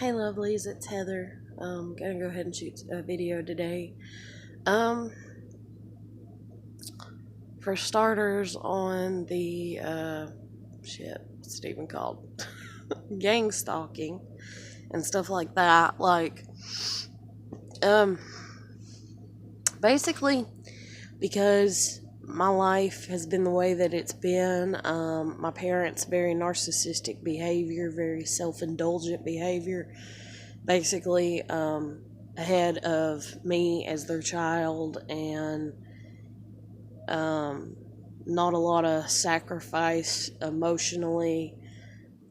Hey lovelies, it's Heather. Gonna go ahead and shoot a video today. Um, for starters, on the what's it even called? Gang stalking and stuff like that. Um, basically, because my life has been the way that it's been. My parents' very narcissistic behavior, very self-indulgent behavior. Basically, ahead of me as their child, and not a lot of sacrifice emotionally,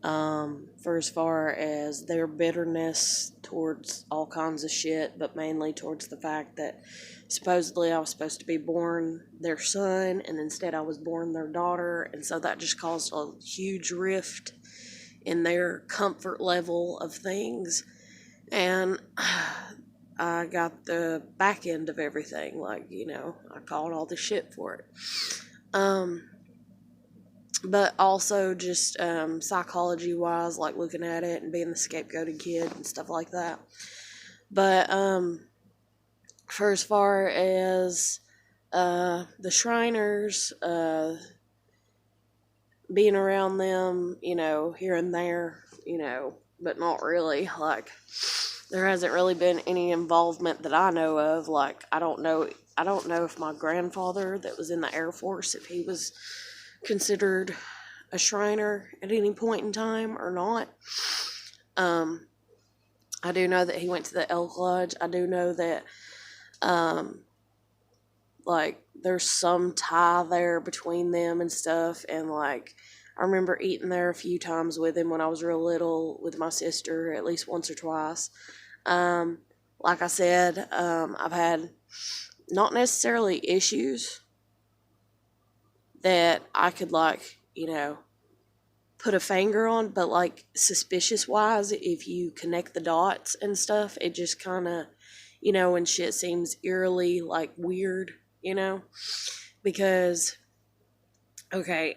for as far as their bitterness towards all kinds of shit, but mainly towards the fact that supposedly I was supposed to be born their son, and instead I was born their daughter, and so that just caused a huge rift in their comfort level of things. And I got the back end of everything. I called all the shit for it. But also just psychology wise, like looking at it and being the scapegoated kid and stuff like that. But for as far as the Shriners, being around them, here and there, but not really. There hasn't really been any involvement that I know of. I don't know if my grandfather that was in the Air Force, if he was considered a Shriner at any point in time or not. I do know that he went to the Elk Lodge. I do know that there's some tie there between them and stuff, and I remember eating there a few times with him when I was real little with my sister, at least once or twice. Like I said, I've had not necessarily issues that I could put a finger on, but suspicious wise, if you connect the dots and stuff, it just kind of, when shit seems eerily weird, because okay,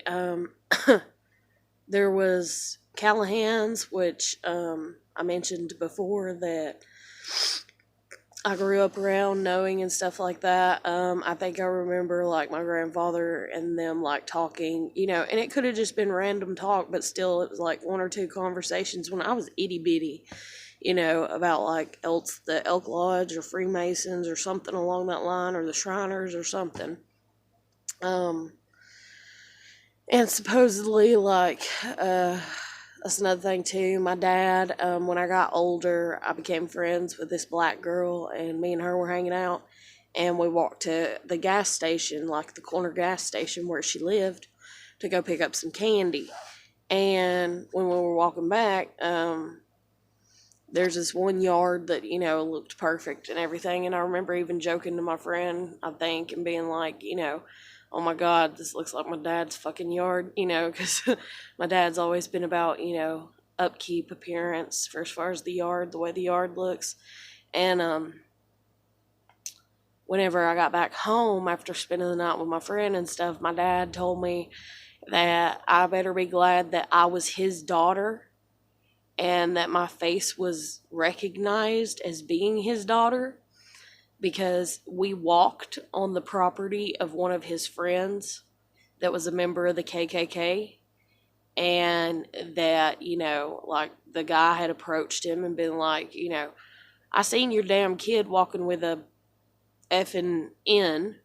there was Callahan's, which I mentioned before that I grew up around knowing and stuff like that. I think I remember my grandfather and them talking, and it could have just been random talk, but still it was one or two conversations when I was itty bitty, about the Elk Lodge or Freemasons or something along that line, or the Shriners or something. And supposedly that's another thing too. My dad, when I got older, I became friends with this black girl, and me and her were hanging out, and we walked to the gas station, the corner gas station where she lived, to go pick up some candy. And when we were walking back, there's this one yard that, looked perfect and everything. And I remember even joking to my friend, I think, and being oh my God, this looks like my dad's fucking yard, because my dad's always been about, upkeep, appearance, for as far as the yard, the way the yard looks. And whenever I got back home after spending the night with my friend and stuff, my dad told me that I better be glad that I was his daughter and that my face was recognized as being his daughter, because we walked on the property of one of his friends that was a member of the KKK, and that, the guy had approached him and been I seen your damn kid walking with a effing N,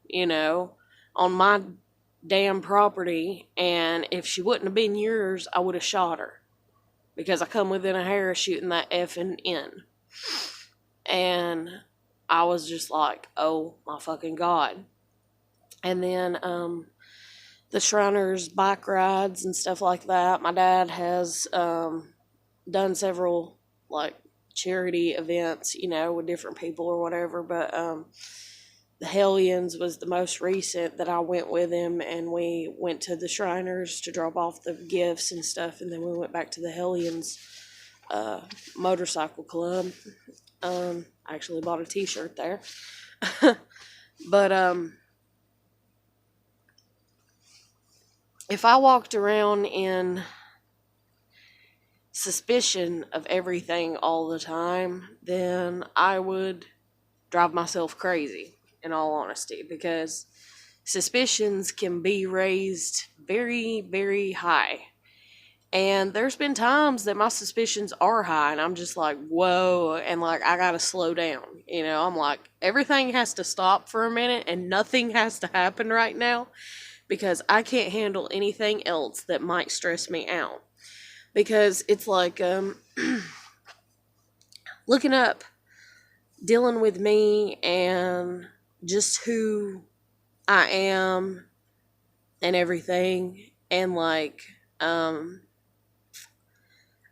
on my damn property, and if she wouldn't have been yours, I would have shot her, because I come within a hair of shooting that effing N. And I was just oh my fucking God. And then the Shriners bike rides and stuff like that. My dad has done several charity events, with different people or whatever. But the Hellions was the most recent that I went with him, and we went to the Shriners to drop off the gifts and stuff, and then we went back to the Hellions motorcycle club. I actually bought a t-shirt there. But if I walked around in suspicion of everything all the time, then I would drive myself crazy, in all honesty, because suspicions can be raised very, very high. And there's been times that my suspicions are high, and I'm just like, whoa, and like, I gotta slow down. I'm like, everything has to stop for a minute, and nothing has to happen right now, because I can't handle anything else that might stress me out. Because it's like, looking up, dealing with me, and just who I am, and everything, and like, I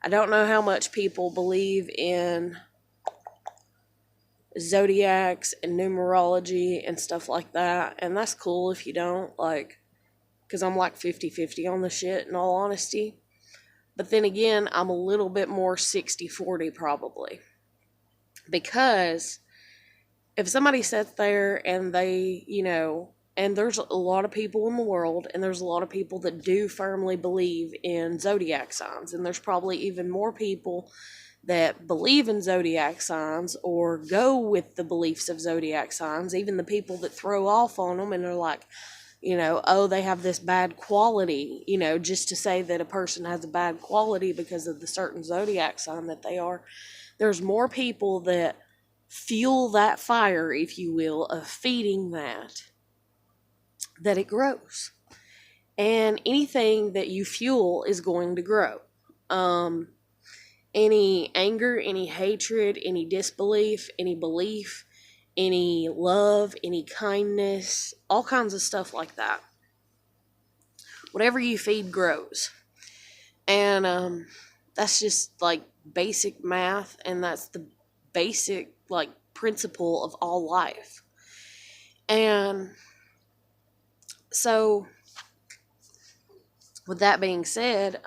don't know how much people believe in zodiacs and numerology and stuff like that. And that's cool if you don't, like, because I'm like 50-50 on the shit, in all honesty. But then again, I'm a little bit more 60-40 probably. Because if somebody sits there and they, and there's a lot of people in the world, and there's a lot of people that do firmly believe in zodiac signs, and there's probably even more people that believe in zodiac signs or go with the beliefs of zodiac signs, even the people that throw off on them and are like, oh, they have this bad quality, just to say that a person has a bad quality because of the certain zodiac sign that they are. There's more people that fuel that fire, if you will, of feeding that it grows. And anything that you fuel is going to grow. Any anger, any hatred, any disbelief, any belief, any love, any kindness, all kinds of stuff like that. Whatever you feed grows. And that's just like basic math, and that's the basic like principle of all life. And so, with that being said,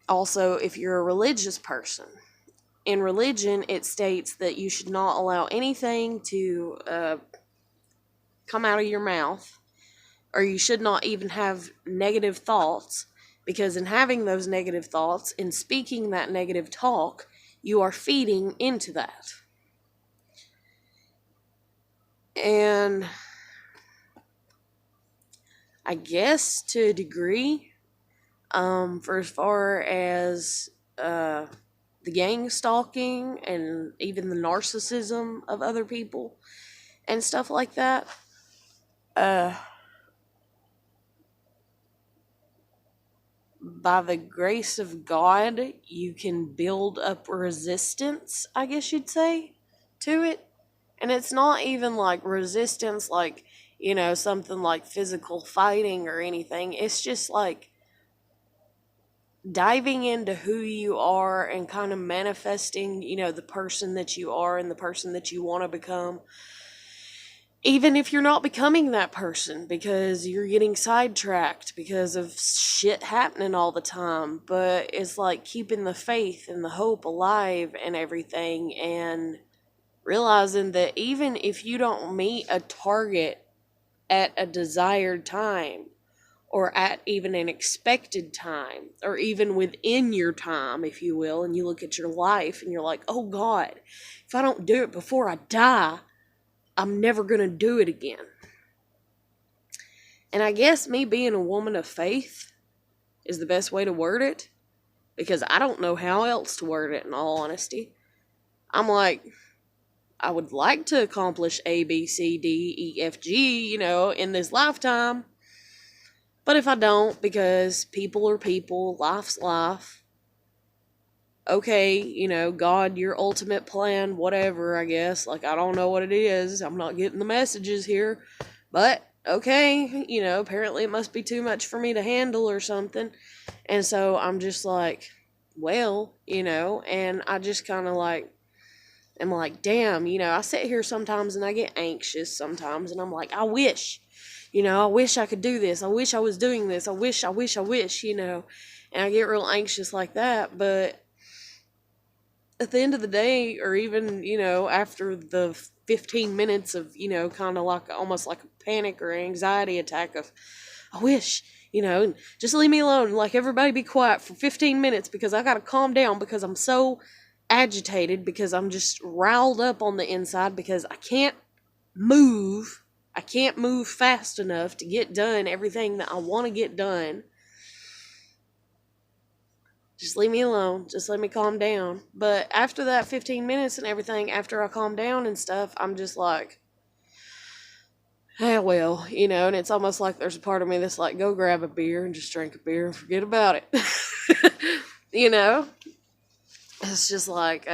also, if you're a religious person, in religion, it states that you should not allow anything to come out of your mouth, or you should not even have negative thoughts, because in having those negative thoughts, in speaking that negative talk, you are feeding into that. And I guess to a degree, for as far as the gang stalking and even the narcissism of other people and stuff like that, by the grace of God, you can build up resistance, I guess you'd say, to it. And it's not even like resistance, like, something like physical fighting or anything. It's just like diving into who you are and kind of manifesting, the person that you are and the person that you want to become. Even if you're not becoming that person, because you're getting sidetracked because of shit happening all the time. But it's like keeping the faith and the hope alive and everything, and realizing that even if you don't meet a target at a desired time, or at even an expected time, or even within your time, if you will, and you look at your life and you're like, oh God, if I don't do it before I die, I'm never going to do it again. And I guess me being a woman of faith is the best way to word it, because I don't know how else to word it, in all honesty. I'm like, I would like to accomplish A, B, C, D, E, F, G, in this lifetime. But if I don't, because people are people, life's life, okay, God, your ultimate plan, whatever, I guess. Like, I don't know what it is. I'm not getting the messages here. But, okay, apparently it must be too much for me to handle or something. And so I'm just like, well, and I just kind of like, I'm like, damn, I sit here sometimes and I get anxious sometimes, and I'm like, I wish I could do this. I wish I was doing this. I wish, and I get real anxious like that. But at the end of the day, or even, after the 15 minutes of, kind of like almost like a panic or anxiety attack of, I wish, and just leave me alone. Like, everybody be quiet for 15 minutes because I got to calm down because I'm so agitated, because I'm just riled up on the inside because I can't move. I can't move fast enough to get done everything that I want to get done. Just leave me alone. Just let me calm down. But after that 15 minutes and everything, after I calm down and stuff, I'm just like, well, and it's almost like there's a part of me that's like, go grab a beer and just drink a beer and forget about it. It's just like,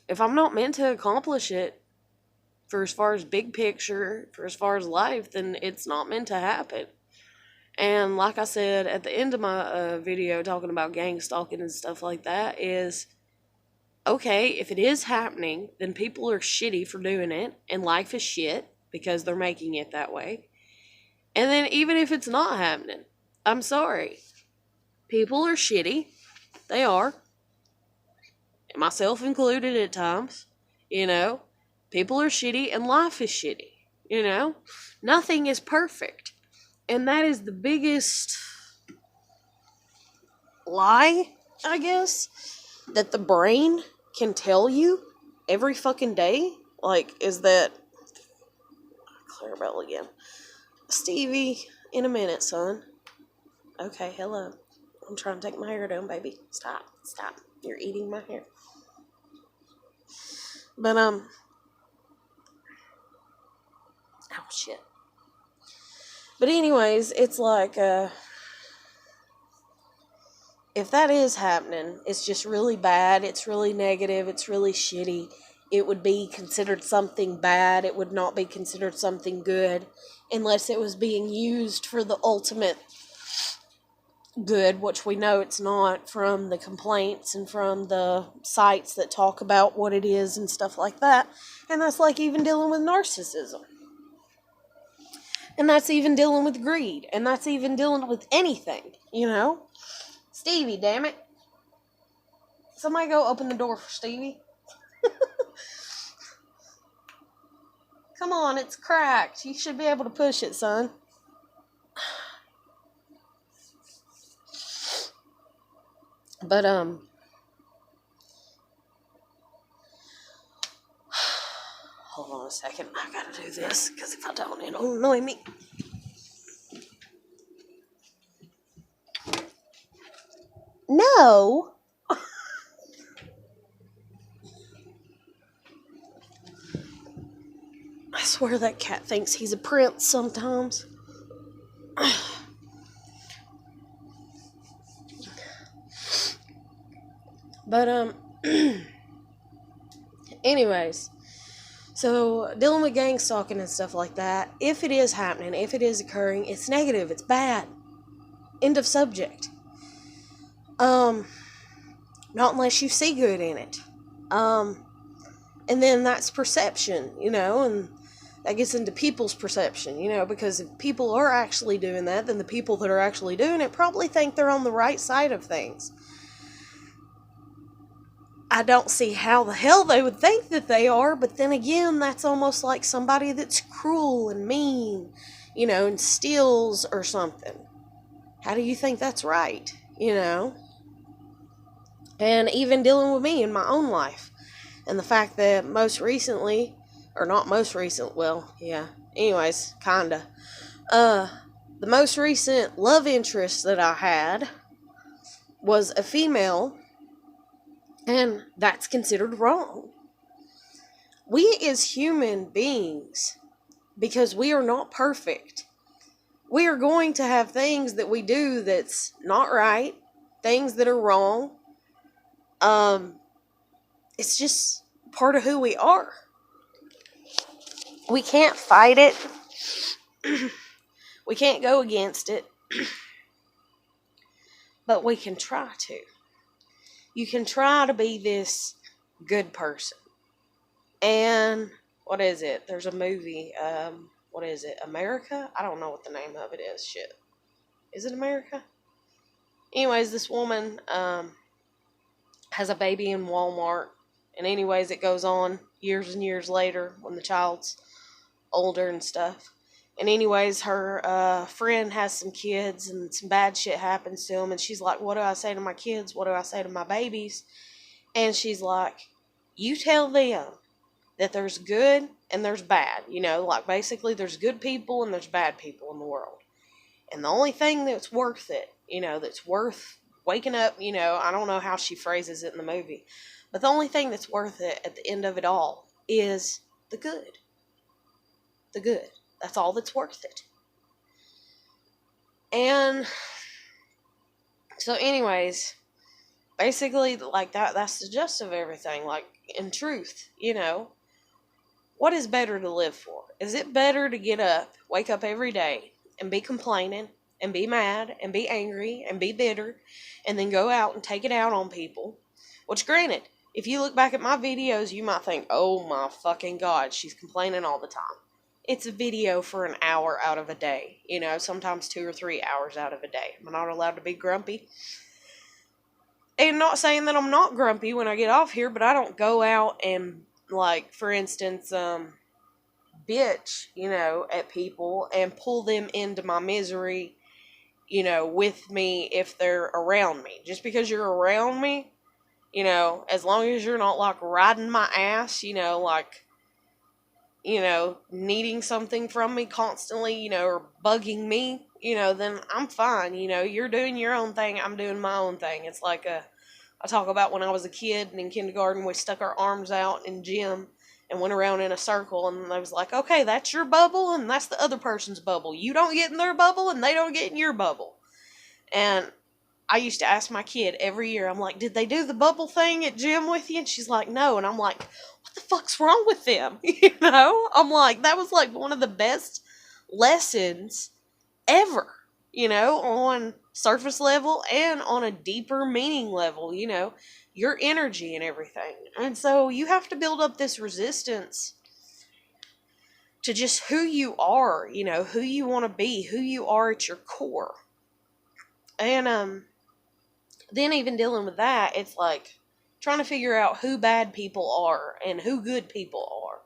if I'm not meant to accomplish it, for as far as big picture, for as far as life, then it's not meant to happen. And like I said at the end of my video talking about gang stalking and stuff like that, is, okay, if it is happening, then people are shitty for doing it, and life is shit because they're making it that way. And then even if it's not happening, I'm sorry, people are shitty. They are. Myself included at times. People are shitty and life is shitty. Nothing is perfect. And that is the biggest lie, I guess, that the brain can tell you every fucking day. Like, is that... Clarabelle again. Stevie, in a minute, son. Okay, hello. I'm trying to take my hair down, baby. Stop. You're eating my hair. But, oh, shit. But anyways, it's like, if that is happening, it's just really bad, it's really negative, it's really shitty. It would be considered something bad, it would not be considered something good, unless it was being used for the ultimate good, which we know it's not, from the complaints and from the sites that talk about what it is and stuff like that. And that's like even dealing with narcissism. And that's even dealing with greed. And that's even dealing with anything, Stevie, damn it. Somebody go open the door for Stevie. Come on, it's cracked. You should be able to push it, son. But, hold on a second. I gotta do this, because if I don't, it'll annoy me. No. I swear that cat thinks he's a prince sometimes. But, anyways, so dealing with gang stalking and stuff like that, if it is happening, if it is occurring, it's negative, it's bad. End of subject. Not unless you see good in it. And then that's perception, and that gets into people's perception, because if people are actually doing that, then the people that are actually doing it probably think they're on the right side of things. I don't see how the hell they would think that they are, but then again, that's almost like somebody that's cruel and mean, and steals or something. How do you think that's right, And even dealing with me in my own life. And the fact that most recently, or not most recent, well, yeah, anyways, kinda. The most recent love interest that I had was a female, and that's considered wrong. We as human beings, because we are not perfect, we are going to have things that we do that's not right, things that are wrong. It's just part of who we are. We can't fight it. We can't go against it. But we can try to. You can try to be this good person. And, what is it? There's a movie, what is it? America? I don't know what the name of it is. Shit. Is it America? Anyways, this woman, has a baby in Walmart. And anyways, it goes on years and years later when the child's older and stuff. And anyways, her friend has some kids and some bad shit happens to them. And she's like, what do I say to my kids? What do I say to my babies? And she's like, you tell them that there's good and there's bad. Like basically there's good people and there's bad people in the world. And the only thing that's worth it, that's worth waking up, I don't know how she phrases it in the movie. But the only thing that's worth it at the end of it all is the good. The good. That's all that's worth it. And so anyways, basically like that's the gist of everything. Like in truth, what is better to live for? Is it better to get up, wake up every day and be complaining and be mad and be angry and be bitter and then go out and take it out on people? Which granted, if you look back at my videos, you might think, oh my fucking God, she's complaining all the time. It's a video for an hour out of a day, sometimes 2 or 3 hours out of a day. Am I not allowed to be grumpy? And not saying that I'm not grumpy when I get off here, but I don't go out and, like, for instance, bitch, at people and pull them into my misery, with me if they're around me. Just because you're around me, as long as you're not, like, riding my ass, like, needing something from me constantly, or bugging me, then I'm fine. You're doing your own thing, I'm doing my own thing. It's like I talk about when I was a kid and in kindergarten, we stuck our arms out in gym and went around in a circle, and I was like, okay, that's your bubble and that's the other person's bubble. You don't get in their bubble and they don't get in your bubble. And I used to ask my kid every year, I'm like, did they do the bubble thing at gym with you? And she's like, no. And I'm like, what the fuck's wrong with them? I'm like, that was like one of the best lessons ever, on surface level and on a deeper meaning level, your energy and everything. And so you have to build up this resistance to just who you are, who you want to be, who you are at your core. And then even dealing with that, it's like trying to figure out who bad people are and who good people are.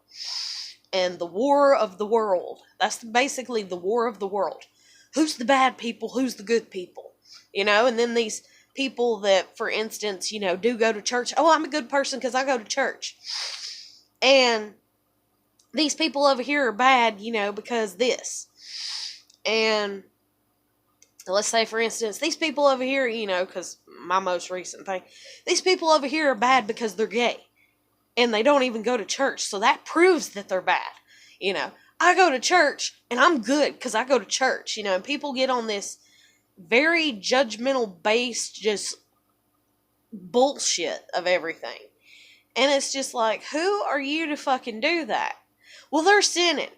And the war of the world. That's basically the war of the world. Who's the bad people? Who's the good people? And then these people that, for instance, do go to church. Oh, I'm a good person because I go to church. And these people over here are bad, because this. And let's say, for instance, these people over here, because my most recent thing, these people over here are bad because they're gay. And they don't even go to church. So that proves that they're bad. I go to church and I'm good because I go to church. And people get on this very judgmental based just bullshit of everything. And it's just like, who are you to fucking do that? Well, they're sinning.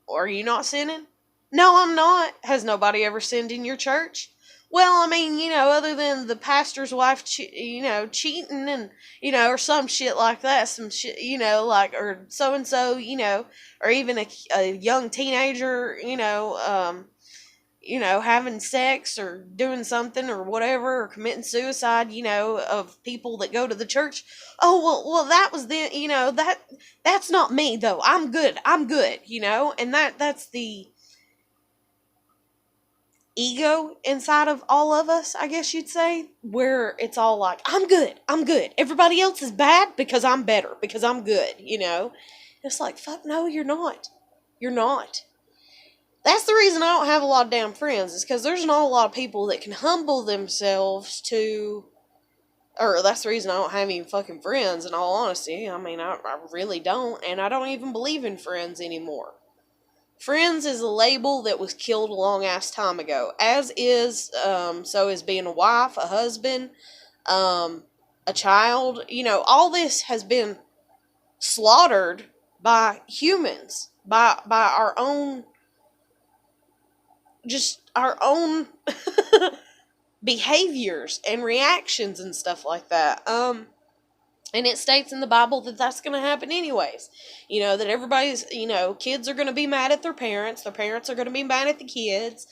Are you not sinning? No, I'm not. Has nobody ever sinned in your church? Well, I mean, other than the pastor's wife, cheating and, or some shit like that, some shit, like, or so-and-so, or even a young teenager, having sex or doing something or whatever, or committing suicide, of people that go to the church. Oh, well, that was that's not me though. I'm good, and that's the ego inside of all of us, I guess you'd say, where it's all like, I'm good. Everybody else is bad because I'm better, because I'm good, It's like, fuck no, you're not. You're not. That's the reason I don't have a lot of damn friends, is because there's not a lot of people that can humble themselves to, or that's the reason I don't have any fucking friends, in all honesty. I mean, I really don't, and I don't even believe in friends anymore. Friends is a label that was killed a long ass time ago. As is, so is being a wife, a husband, a child. All this has been slaughtered by humans, by our own, just our own behaviors and reactions and stuff like that. And it states in the Bible that that's going to happen anyways. That everybody's, kids are going to be mad at their parents are going to be mad at the kids,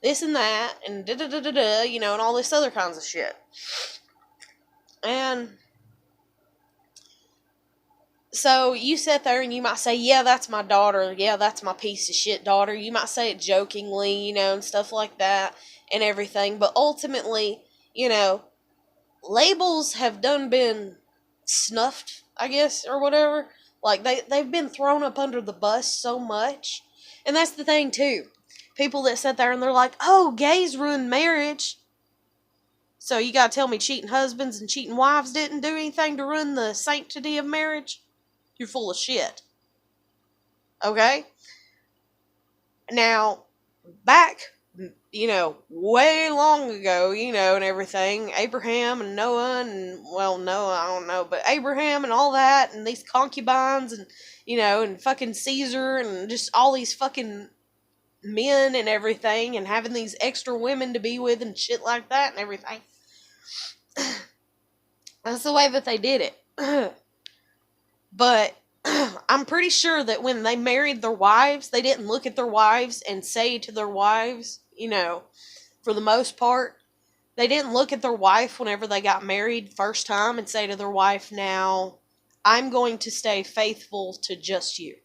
this and that, and da-da-da-da-da, and all this other kinds of shit. And So you sit there and you might say, yeah, that's my daughter. Yeah, that's my piece of shit daughter. You might say it jokingly, and stuff like that and everything. But ultimately, labels have done been snuffed, I guess, or whatever. Like, they've been thrown up under the bus so much. And that's the thing, too. People that sit there and they're like, oh, gays ruined marriage. So you gotta tell me cheating husbands and cheating wives didn't do anything to ruin the sanctity of marriage? You're full of shit. Okay? Now, back, way long ago, and everything, Abraham and Noah, and, well, Noah, I don't know, but Abraham and all that, and these concubines, and, and fucking Caesar, and just all these fucking men and everything, and having these extra women to be with, and shit like that, and everything. That's the way that they did it. But I'm pretty sure that when they married their wives, they didn't look at their wives and say to their wives, for the most part, they didn't look at their wife whenever they got married first time and say to their wife, now, I'm going to stay faithful to just you.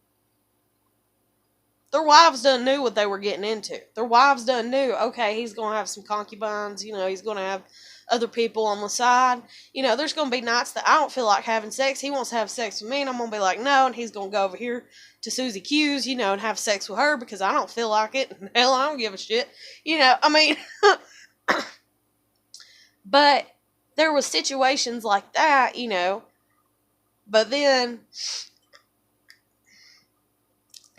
Their wives done knew what they were getting into. Their wives done knew, okay, he's going to have some concubines, he's going to have other people on the side. There's going to be nights that I don't feel like having sex. He wants to have sex with me, and I'm going to be like, no, and he's going to go over here to Susie Q's, and have sex with her because I don't feel like it, and hell, I don't give a shit. But there was situations like that, but then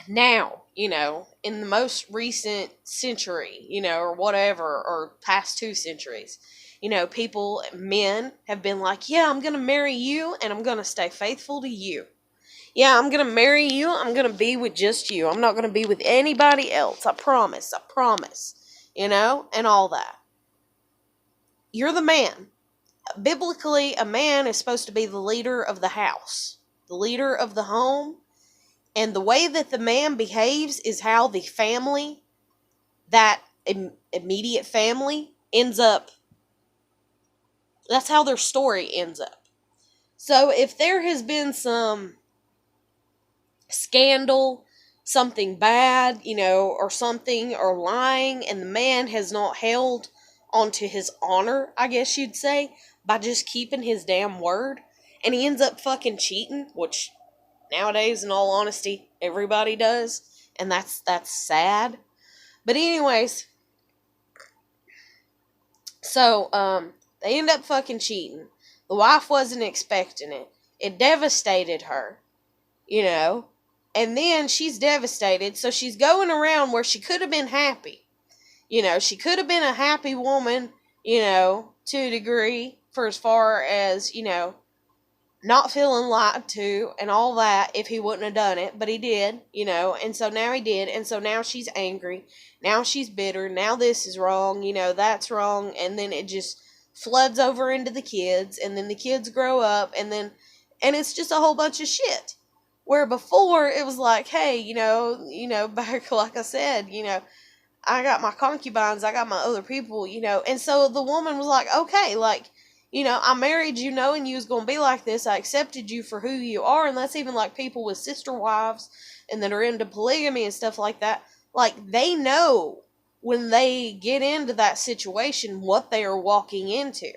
now, in the most recent century, or whatever, or past 2 centuries, men have been like, yeah, I'm going to marry you and I'm going to stay faithful to you. Yeah, I'm going to marry you. I'm going to be with just you. I'm not going to be with anybody else. I promise, and all that. You're the man. Biblically, a man is supposed to be the leader of the house, the leader of the home. And the way that the man behaves is how the family, that immediate family, ends up. That's how their story ends up. So if there has been some scandal, something bad, or something, or lying, and the man has not held onto his honor, I guess you'd say, by just keeping his damn word, and he ends up fucking cheating, which nowadays, in all honesty, everybody does, and that's sad. But anyways, so they end up fucking cheating. The wife wasn't expecting it. It devastated her, and then she's devastated, so she's going around where she could have been happy. She could have been a happy woman, to a degree, for as far as, not feeling lied to and all that if he wouldn't have done it, but he did, and so now he did, and so now she's angry, now she's bitter, now this is wrong, that's wrong, and then it just floods over into the kids, and then the kids grow up, and it's just a whole bunch of shit. Where before it was like, hey, back like I said, I got my concubines, I got my other people, and so the woman was like, okay, like, I married you knowing you was going to be like this. I accepted you for who you are. And that's even like people with sister wives and that are into polygamy and stuff like that. Like, they know when they get into that situation what they are walking into.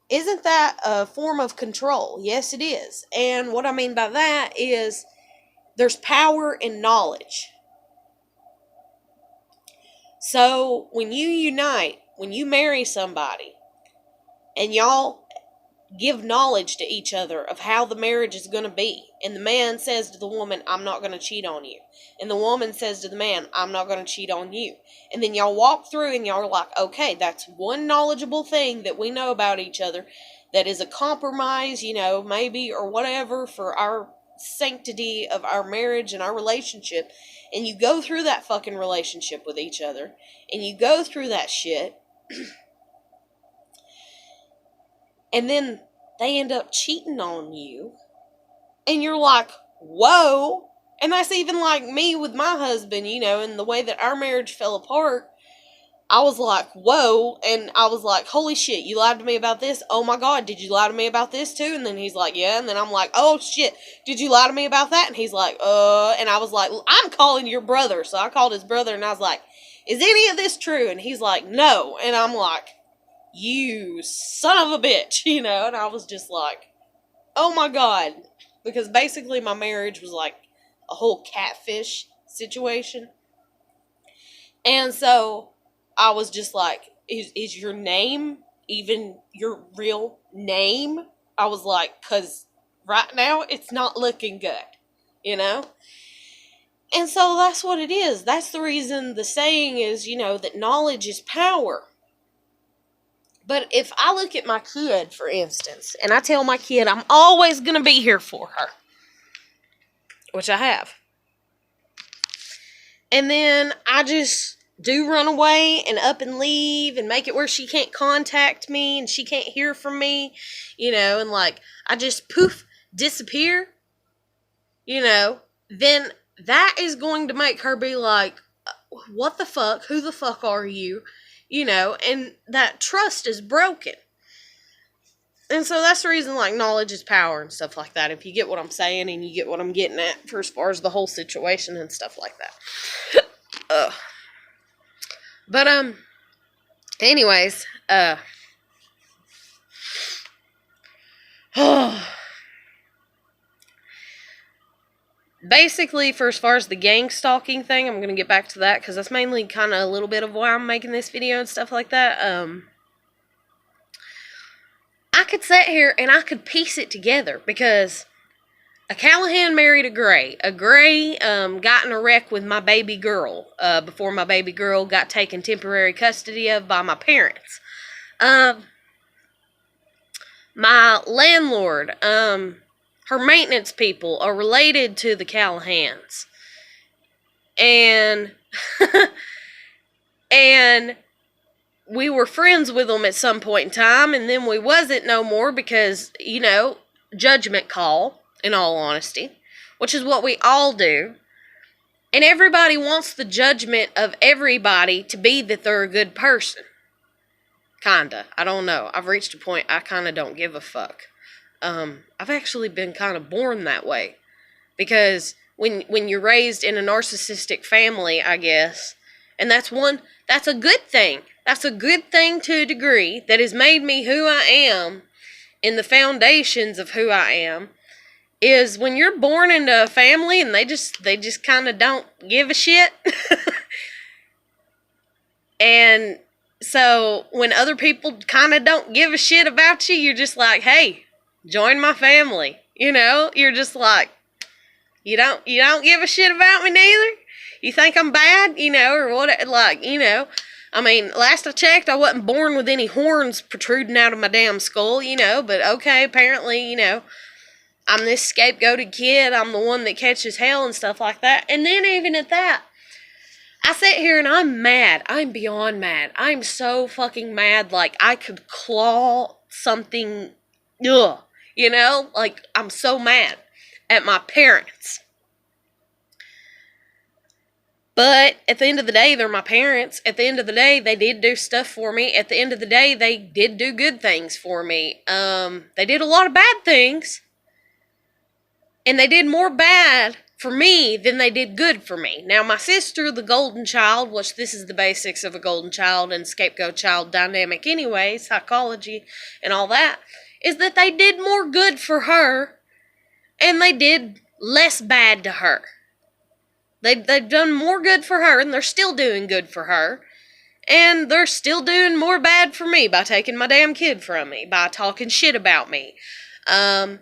Isn't that a form of control? Yes, it is. And what I mean by that is there's power in knowledge. So when you unite, when you marry somebody, and y'all give knowledge to each other of how the marriage is going to be. And the man says to the woman, I'm not going to cheat on you. And the woman says to the man, I'm not going to cheat on you. And then y'all walk through and y'all are like, okay, that's one knowledgeable thing that we know about each other that is a compromise, maybe, or whatever, for our sanctity of our marriage and our relationship. And you go through that fucking relationship with each other. And you go through that shit. And then they end up cheating on you. And you're like, whoa. And that's even like me with my husband, and the way that our marriage fell apart. I was like, whoa. And I was like, holy shit, you lied to me about this? Oh my God, did you lie to me about this too? And then he's like, yeah. And then I'm like, oh shit, did you lie to me about that? And he's like, and I was like, I'm calling your brother. So I called his brother and I was like, is any of this true? And he's like, no. And I'm like, you son of a bitch, you know? And I was just like, oh my God. Because basically my marriage was like a whole catfish situation. And so I was just like, is your name even your real name? I was like, because right now it's not looking good, you know? And so that's what it is. That's the reason the saying is, you know, that knowledge is power. But if I look at my kid, for instance, and I tell my kid I'm always going to be here for her, which I have, and then I just do run away and up and leave and make it where she can't contact me and she can't hear from me, you know, and like I just poof, disappear, you know, then that is going to make her be like, what the fuck? Who the fuck are you? You know, and that trust is broken. And so that's the reason, like, knowledge is power and stuff like that. If you get what I'm saying and you get what I'm getting at for as far as the whole situation and stuff like that. But, anyways, basically, for as far as the gang stalking thing, I'm going to get back to that because that's mainly kind of a little bit of why I'm making this video and stuff like that. I could sit here and I could piece it together because a Callahan married a Gray. A Gray got in a wreck with my baby girl before my baby girl got taken temporary custody of by my parents. My landlord, her maintenance people are related to the Callahans. And and we were friends with them at some point in time, and then we wasn't no more because, you know, judgment call, in all honesty, which is what we all do. And everybody wants the judgment of everybody to be that they're a good person. Kinda. I don't know. I've reached a point I kinda don't give a fuck. I've actually been kind of born that way. Because when you're raised in a narcissistic family, I guess, and that's a good thing. That's a good thing to a degree that has made me who I am in the foundations of who I am, is when you're born into a family and they just kind of don't give a shit. And so when other people kind of don't give a shit about you, you're just like, hey, join my family. You know, you're just like, you don't give a shit about me neither? You think I'm bad, you know, or what, like, you know. I mean, last I checked, I wasn't born with any horns protruding out of my damn skull, you know, but okay, apparently, you know, I'm this scapegoated kid, I'm the one that catches hell and stuff like that. And then even at that, I sit here and I'm mad. I'm beyond mad. I'm so fucking mad, like I could claw something, ugh, you know, like I'm so mad at my parents. But at the end of the day, they're my parents. At the end of the day, they did do stuff for me. At the end of the day, they did do good things for me. They did a lot of bad things. And they did more bad for me than they did good for me. Now, my sister, the golden child, which this is the basics of a golden child and scapegoat child dynamic anyway, psychology and all that, is that they did more good for her and they did less bad to her. They've done more good for her, and they're still doing good for her. And they're still doing more bad for me by taking my damn kid from me, by talking shit about me. I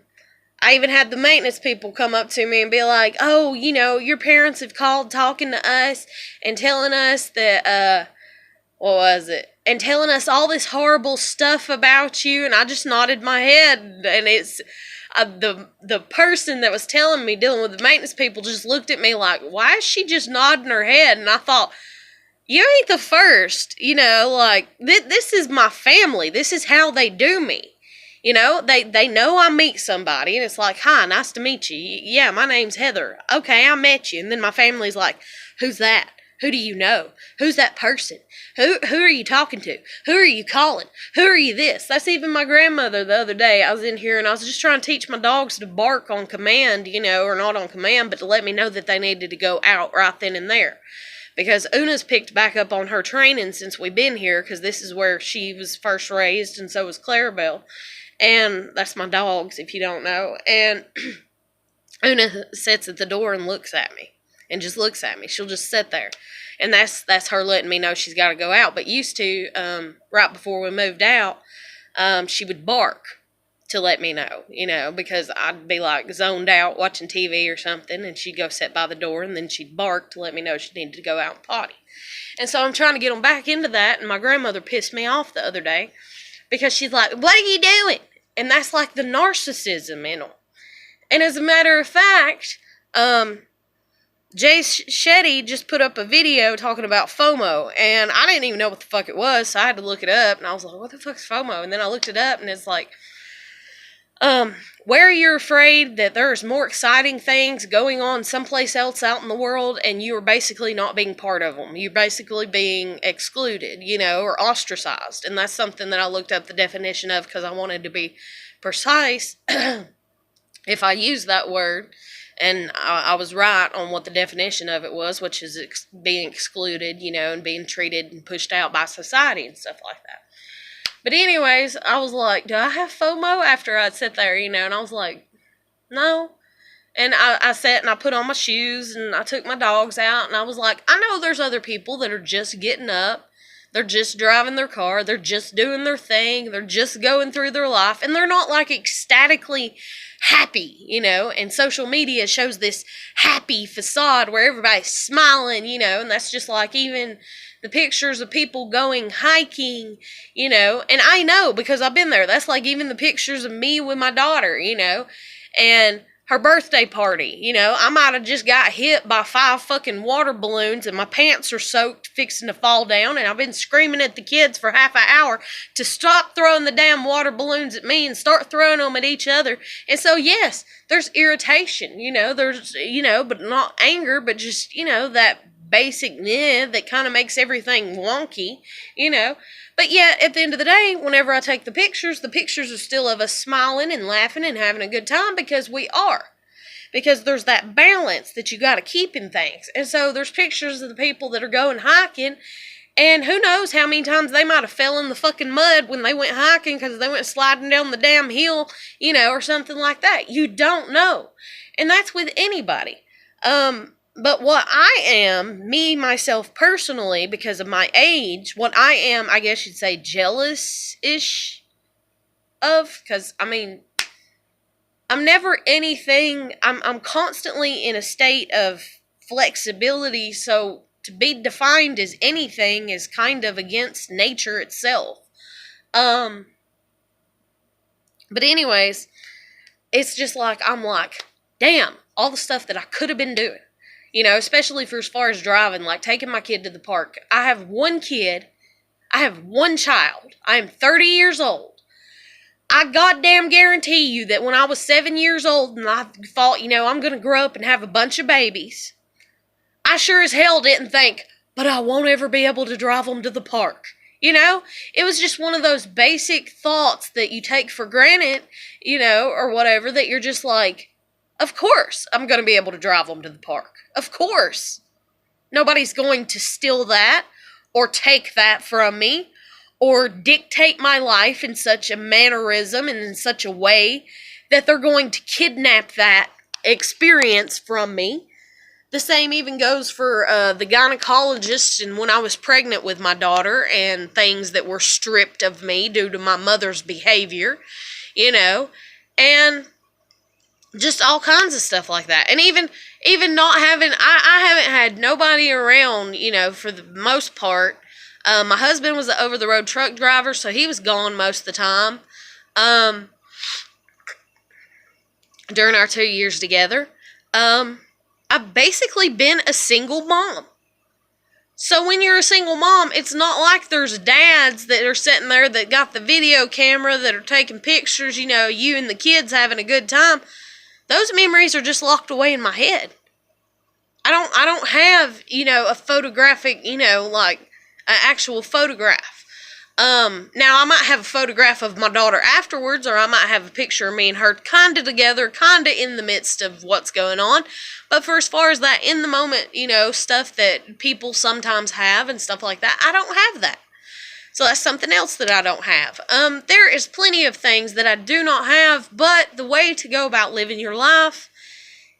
even had the maintenance people come up to me and be like, oh, you know, your parents have called talking to us and telling us that, what was it? And telling us all this horrible stuff about you. And I just nodded my head, and it's... the person that was telling me, dealing with the maintenance people, just looked at me like, why is she just nodding her head? And I thought, you ain't the first, you know, like, this is my family. This is how they do me. You know, they know I meet somebody, and it's like, hi, nice to meet you. Yeah, my name's Heather. Okay, I met you. And then my family's like, who's that? Who do you know? Who's that person? Who are you talking to? Who are you calling? Who are you this? That's even my grandmother the other day. I was in here and I was just trying to teach my dogs to bark on command, or not on command, but to let me know that they needed to go out right then and there. Because Una's picked back up on her training since we've been here, because this is where she was first raised, and so was Clarabelle. And that's my dogs, if you don't know. And Una sits at the door and looks at me. And just looks at me. She'll just sit there. And that's her letting me know she's got to go out. But used to, right before we moved out, she would bark to let me know, because I'd be like zoned out watching TV or something, and she'd go sit by the door, and then she'd bark to let me know she needed to go out and potty. And so I'm trying to get them back into that, and my grandmother pissed me off the other day, because she's like, what are you doing? And that's like the narcissism in them. And as a matter of fact, Jay Shetty just put up a video talking about FOMO, and I didn't even know what the fuck it was, so I had to look it up, and I was like, what the fuck's FOMO? And then I looked it up, and it's like, where you're afraid that there's more exciting things going on someplace else out in the world, and you are basically not being part of them. You're basically being excluded, or ostracized. And that's something that I looked up the definition of, because I wanted to be precise if I use that word. And I was right on what the definition of it was, which is being excluded, and being treated and pushed out by society and stuff like that. But anyways, I was like, do I have FOMO? After I'd sit there, and I was like, no. And I sat and I put on my shoes and I took my dogs out, and I was like, I know there's other people that are just getting up. They're just driving their car. They're just doing their thing. They're just going through their life. And they're not like ecstatically happy, and social media shows this happy facade where everybody's smiling, and that's just like even the pictures of people going hiking, and I know because I've been there. That's like even the pictures of me with my daughter, and her birthday party, I might have just got hit by 5 fucking water balloons and my pants are soaked, fixing to fall down, and I've been screaming at the kids for half an hour to stop throwing the damn water balloons at me and start throwing them at each other. And so, yes, there's irritation, there's, but not anger, but just, that basic that kind of makes everything wonky, But yet, at the end of the day, whenever I take the pictures are still of us smiling and laughing and having a good time, because we are. Because there's that balance that you got to keep in things. And so there's pictures of the people that are going hiking, and who knows how many times they might have fell in the fucking mud when they went hiking because they went sliding down the damn hill, or something like that. You don't know. And that's with anybody. But what I am, me, myself, personally, because of my age, what I am, I guess you'd say, jealous-ish of, because, I'm never anything, I'm constantly in a state of flexibility, so to be defined as anything is kind of against nature itself. But anyways, it's just like, I'm like, damn, all the stuff that I could have been doing. Especially for as far as driving, like taking my kid to the park. I have one kid. I have one child. I am 30 years old. I goddamn guarantee you that when I was 7 years old and I thought, I'm going to grow up and have a bunch of babies, I sure as hell didn't think, but I won't ever be able to drive them to the park. It was just one of those basic thoughts that you take for granted, or whatever, that you're just like, of course I'm going to be able to drive them to the park. Of course. Nobody's going to steal that or take that from me or dictate my life in such a mannerism and in such a way that they're going to kidnap that experience from me. The same even goes for the gynecologist and when I was pregnant with my daughter and things that were stripped of me due to my mother's behavior, and just all kinds of stuff like that. And even not having, I haven't had nobody around, for the most part. My husband was an over-the-road truck driver, so he was gone most of the time. During our 2 years together. I've basically been a single mom. So when you're a single mom, it's not like there's dads that are sitting there that got the video camera that are taking pictures, you and the kids having a good time. Those memories are just locked away in my head. I don't have, a photographic, like an actual photograph. Now I might have a photograph of my daughter afterwards, or I might have a picture of me and her kinda together, kinda in the midst of what's going on. But for as far as that in the moment, stuff that people sometimes have and stuff like that, I don't have that. So that's something else that I don't have. There is plenty of things that I do not have, but the way to go about living your life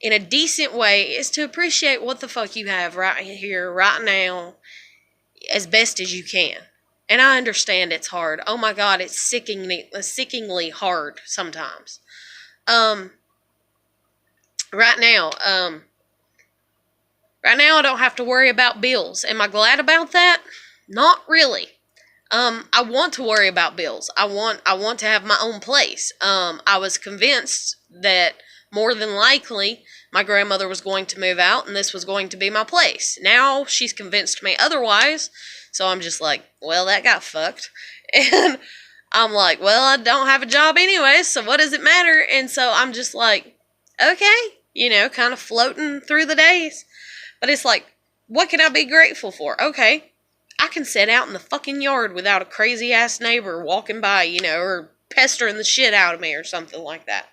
in a decent way is to appreciate what the fuck you have right here, right now, as best as you can. And I understand it's hard. Oh my God, it's sickeningly hard sometimes. Right now, I don't have to worry about bills. Am I glad about that? Not really. I want to worry about bills. I want to have my own place. I was convinced that more than likely my grandmother was going to move out and this was going to be my place. Now she's convinced me otherwise, so I'm just like, well, that got fucked. And I'm like, well, I don't have a job anyway, so what does it matter? And so I'm just like, okay, kind of floating through the days. But it's like, what can I be grateful for? Okay, I can sit out in the fucking yard without a crazy ass neighbor walking by, or pestering the shit out of me or something like that.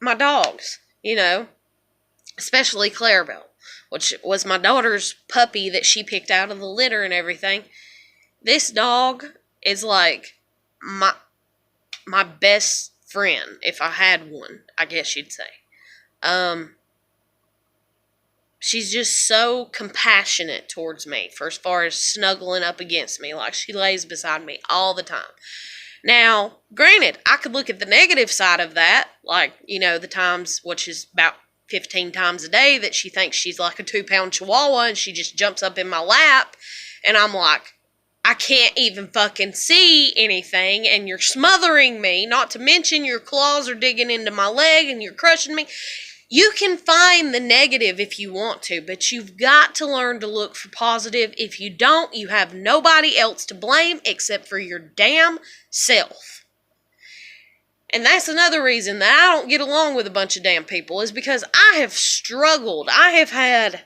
My dogs, especially Clarabelle, which was my daughter's puppy that she picked out of the litter and everything. This dog is like my best friend, if I had one, I guess you'd say. She's just so compassionate towards me for as far as snuggling up against me. Like, she lays beside me all the time. Now, granted, I could look at the negative side of that, like, the times, which is about 15 times a day, that she thinks she's like a 2-pound chihuahua and she just jumps up in my lap, and I'm like, I can't even fucking see anything, and you're smothering me, not to mention your claws are digging into my leg and you're crushing me. You can find the negative if you want to, but you've got to learn to look for positive. If you don't, you have nobody else to blame except for your damn self. And that's another reason that I don't get along with a bunch of damn people, is because I have struggled. I have had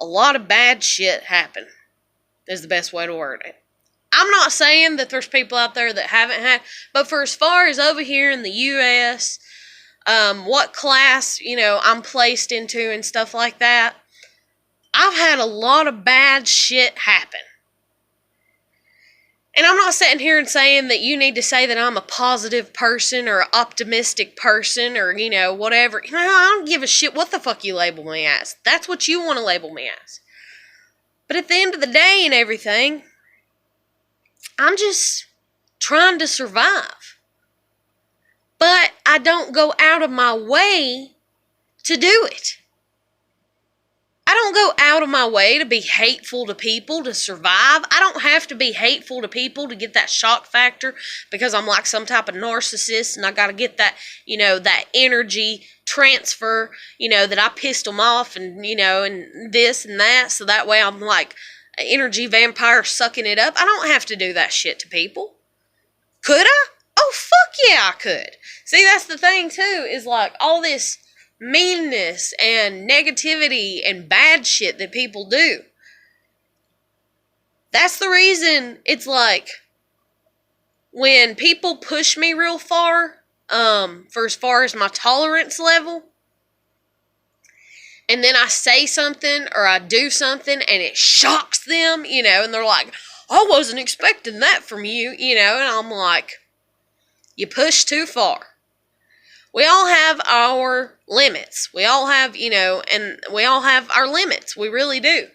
a lot of bad shit happen, is the best way to word it. I'm not saying that there's people out there that haven't had, but for as far as over here in the U.S., what class, I'm placed into and stuff like that, I've had a lot of bad shit happen. And I'm not sitting here and saying that you need to say that I'm a positive person or an optimistic person or, whatever. I don't give a shit what the fuck you label me as. That's what you want to label me as. But at the end of the day and everything, I'm just trying to survive. But I don't go out of my way to do it. I don't go out of my way to be hateful to people to survive. I don't have to be hateful to people to get that shock factor because I'm like some type of narcissist and I got to get that, that energy transfer, that I pissed them off and, and this and that. So that way I'm like an energy vampire sucking it up. I don't have to do that shit to people. Could I? Oh, fuck yeah, I could. See, that's the thing, too, is like all this meanness and negativity and bad shit that people do. That's the reason it's like when people push me real far, for as far as my tolerance level, and then I say something or I do something and it shocks them, and they're like, I wasn't expecting that from you, and I'm like, you push too far. We all have our limits. We all have, and we all have our limits. We really do.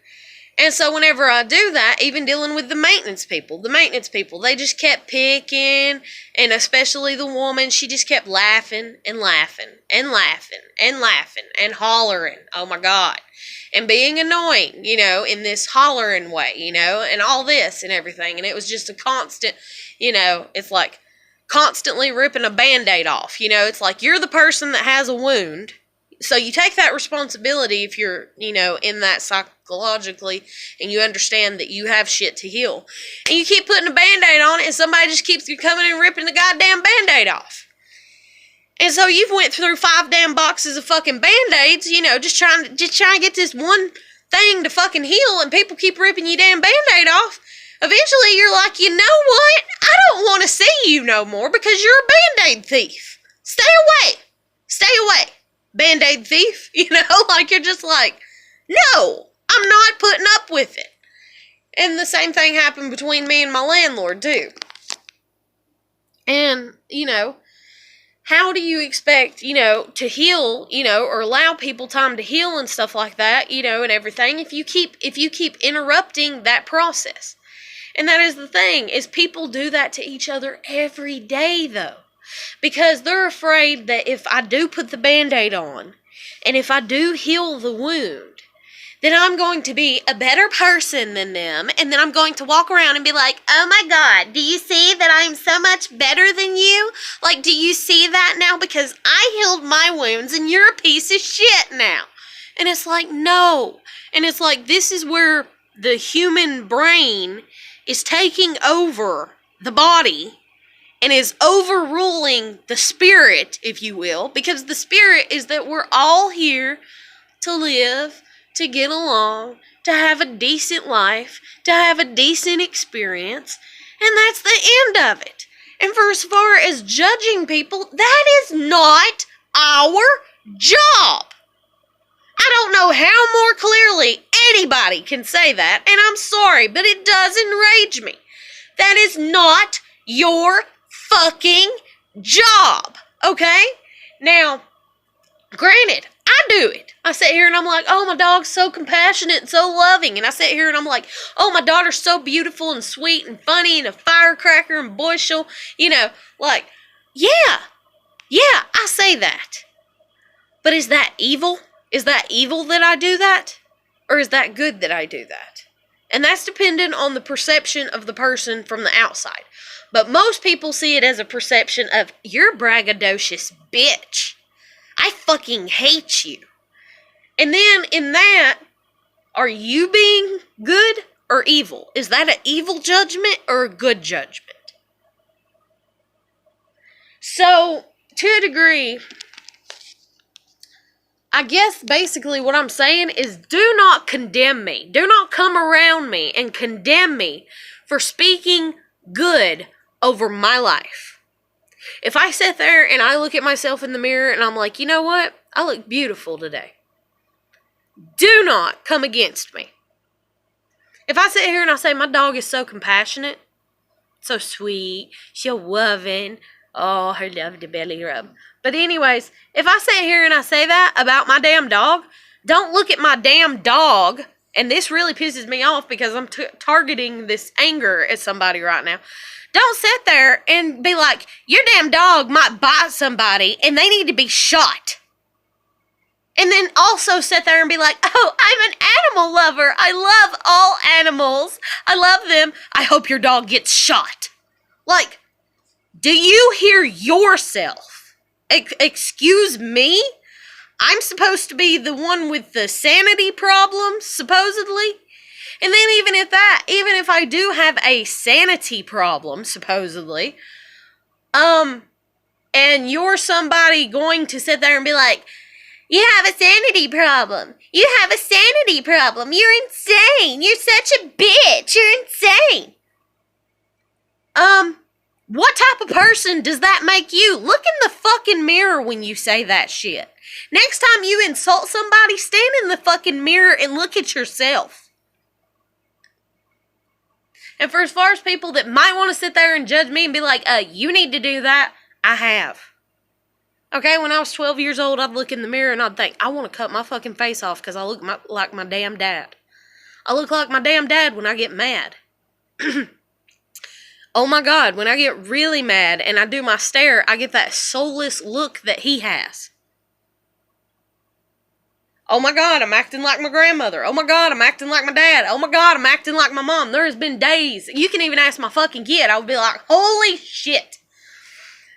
And so whenever I do that, even dealing with the maintenance people, they just kept picking, and especially the woman, she just kept laughing and laughing and laughing and laughing and hollering. Oh my God. And being annoying, in this hollering way, and all this and everything. And it was just a constant, it's like constantly ripping a Band-Aid off. It's like you're the person that has a wound. So you take that responsibility if you're, in that psychologically and you understand that you have shit to heal. And you keep putting a Band-Aid on it and somebody just keeps coming and ripping the goddamn Band-Aid off. And so you've went through 5 damn boxes of fucking Band-Aids, just trying to get this one thing to fucking heal, and people keep ripping you damn Band-Aid off. Eventually you're like, you know what? I don't want to see you no more because you're a Band-Aid thief. Stay away. Stay away. Band-Aid thief. Like you're just like, no, I'm not putting up with it. And the same thing happened between me and my landlord too. And, how do you expect, to heal, or allow people time to heal and stuff like that, and everything if you keep interrupting that process? And that is the thing, is people do that to each other every day, though. Because they're afraid that if I do put the Band-Aid on, and if I do heal the wound, then I'm going to be a better person than them, and then I'm going to walk around and be like, oh my God, do you see that I'm so much better than you? Like, do you see that now? Because I healed my wounds, and you're a piece of shit now. And it's like, no. And it's like, this is where the human brain is taking over the body and is overruling the spirit, if you will, because the spirit is that we're all here to live, to get along, to have a decent life, to have a decent experience, and that's the end of it. And for as far as judging people, that is not our job. I don't know how more clearly anybody can say that, and I'm sorry, but it does enrage me. That is not your fucking job, okay? Now, granted, I do it. I sit here and I'm like, oh, my dog's so compassionate and so loving. And I sit here and I'm like, oh, my daughter's so beautiful and sweet and funny and a firecracker and boisterous. Like, yeah, I say that. But is that evil? Is that evil that I do that? Or is that good that I do that? And that's dependent on the perception of the person from the outside. But most people see it as a perception of, you're a braggadocious bitch. I fucking hate you. And then in that, are you being good or evil? Is that an evil judgment or a good judgment? So, to a degree, I guess basically what I'm saying is do not condemn me. Do not come around me and condemn me for speaking good over my life. If I sit there and I look at myself in the mirror and I'm like, you know what? I look beautiful today. Do not come against me. If I sit here and I say my dog is so compassionate, so sweet, so loving, oh, her love the belly rub. But anyways, if I sit here and I say that about my damn dog, don't look at my damn dog, and this really pisses me off because I'm targeting this anger at somebody right now. Don't sit there and be like, your damn dog might bite somebody and they need to be shot. And then also sit there and be like, oh, I'm an animal lover. I love all animals. I love them. I hope your dog gets shot. Like, do you hear yourself? Excuse me? I'm supposed to be the one with the sanity problems, supposedly? And then even if I do have a sanity problem, supposedly, and you're somebody going to sit there and be like, you have a sanity problem. You have a sanity problem. You're insane. You're such a bitch. You're insane. What type of person does that make you? Look in the fucking mirror when you say that shit. Next time you insult somebody, stand in the fucking mirror and look at yourself. And for as far as people that might want to sit there and judge me and be like, you need to do that, I have. Okay, when I was 12 years old, I'd look in the mirror and I'd think, I want to cut my fucking face off because I look like my damn dad. I look like my damn dad when I get mad. Oh my God, when I get really mad and I do my stare, I get that soulless look that he has. Oh my God, I'm acting like my grandmother. Oh my God, I'm acting like my dad. Oh my God, I'm acting like my mom. There has been days, you can even ask my fucking kid, I would be like, holy shit.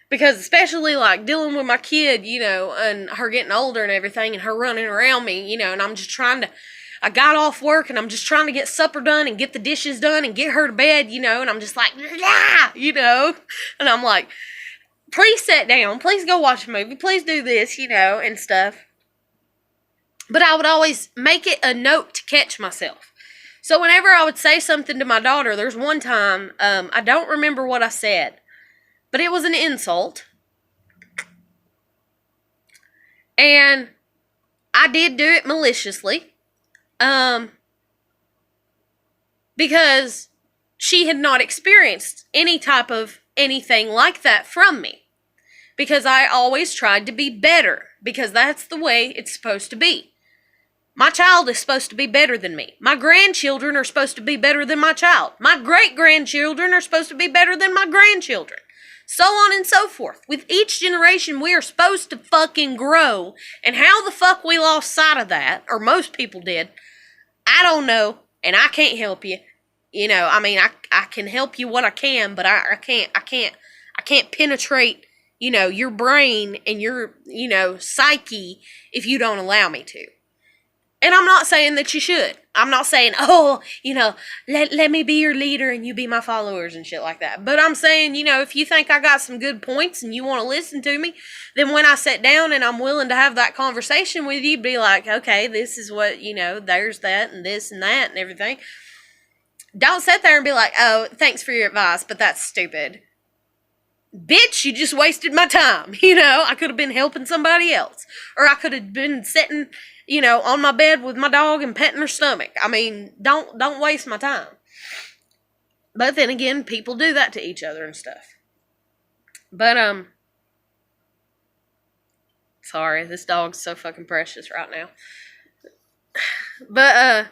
Because especially like dealing with my kid, and her getting older and everything and her running around me, and I'm just I got off work and I'm just trying to get supper done and get the dishes done and get her to bed, and I'm just like, yeah, and I'm like, please sit down, please go watch a movie, please do this, and stuff. But I would always make it a note to catch myself. So whenever I would say something to my daughter, there's one time, I don't remember what I said, but it was an insult. And I did do it maliciously. Because she had not experienced any type of anything like that from me. Because I always tried to be better. Because that's the way it's supposed to be. My child is supposed to be better than me. My grandchildren are supposed to be better than my child. My great-grandchildren are supposed to be better than my grandchildren. So on and so forth. With each generation, we are supposed to fucking grow. And how the fuck we lost sight of that, or most people did, I don't know, and I can't help you. I can help you what I can, but I can't penetrate, your brain and your, psyche if you don't allow me to. And I'm not saying that you should. I'm not saying, let me be your leader and you be my followers and shit like that. But I'm saying, if you think I got some good points and you want to listen to me, then when I sit down and I'm willing to have that conversation with you, be like, okay, this is what, there's that and this and that and everything. Don't sit there and be like, oh, thanks for your advice, but that's stupid. Bitch, you just wasted my time. I could have been helping somebody else. Or I could have been sitting, on my bed with my dog and petting her stomach. Don't waste my time. But then again, people do that to each other and stuff. But, sorry, this dog's so fucking precious right now. But,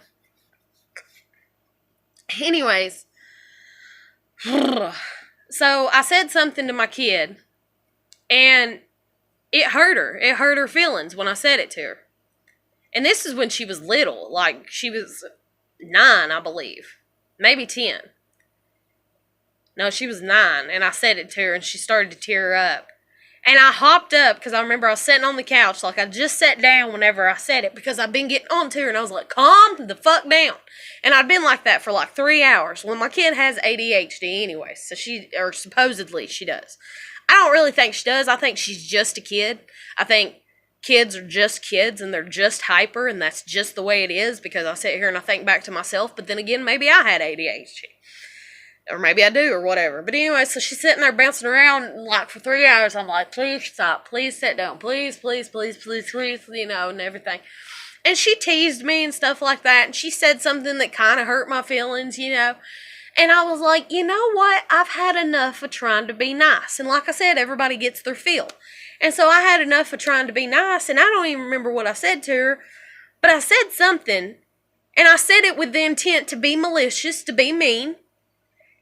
anyways, so I said something to my kid, and it hurt her. It hurt her feelings when I said it to her. And this is when she was little, like she was 9, I believe, maybe 10. No, she was 9, and I said it to her, and she started to tear up. And I hopped up, because I remember I was sitting on the couch, like I just sat down whenever I said it, because I'd been getting on to her, and I was like, calm the fuck down. And I'd been like that for like 3 hours. Well, my kid has ADHD anyway, so supposedly she does. I don't really think she does. I think she's just a kid. I think kids are just kids, and they're just hyper, and that's just the way it is, because I sit here and I think back to myself, but then again, maybe I had ADHD. Or maybe I do, or whatever. But anyway, so she's sitting there bouncing around, like, for 3 hours. I'm like, please stop. Please sit down. Please, please, please, please, please, and everything. And she teased me and stuff like that. And she said something that kind of hurt my feelings, And I was like, you know what? I've had enough of trying to be nice. And like I said, everybody gets their feel. And so I had enough of trying to be nice. And I don't even remember what I said to her. But I said something. And I said it with the intent to be malicious, to be mean.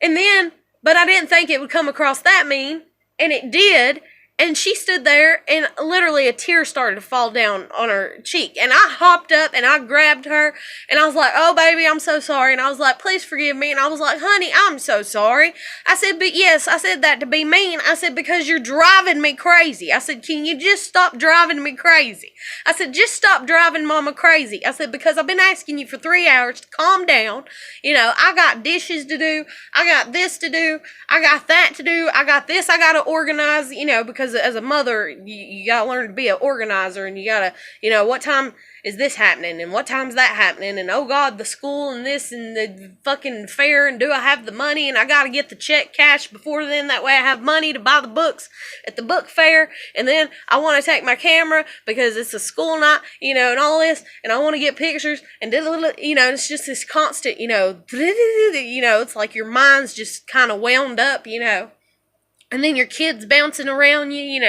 And then, but I didn't think it would come across that mean, and it did, and she stood there, and literally a tear started to fall down on her cheek, and I hopped up, and I grabbed her, and I was like, oh, baby, I'm so sorry, and I was like, please forgive me, and I was like, honey, I'm so sorry. I said, but yes, I said that to be mean. I said, because you're driving me crazy. I said, can you just stop driving me crazy? I said, just stop driving mama crazy. I said, because I've been asking you for 3 hours to calm down. I got dishes to do. I got this to do. I got that to do. I got this I got to organize, because as a mother, you got to learn to be an organizer, and you got to, what time is this happening, and what time's that happening, and oh God, the school, and this, and the fucking fair, and do I have the money, and I got to get the check cashed before then, that way I have money to buy the books at the book fair, and then I want to take my camera, because it's a school night, and all this, and I want to get pictures, and it's just this constant, it's like your mind's just kind of wound up, and then your kid's bouncing around you,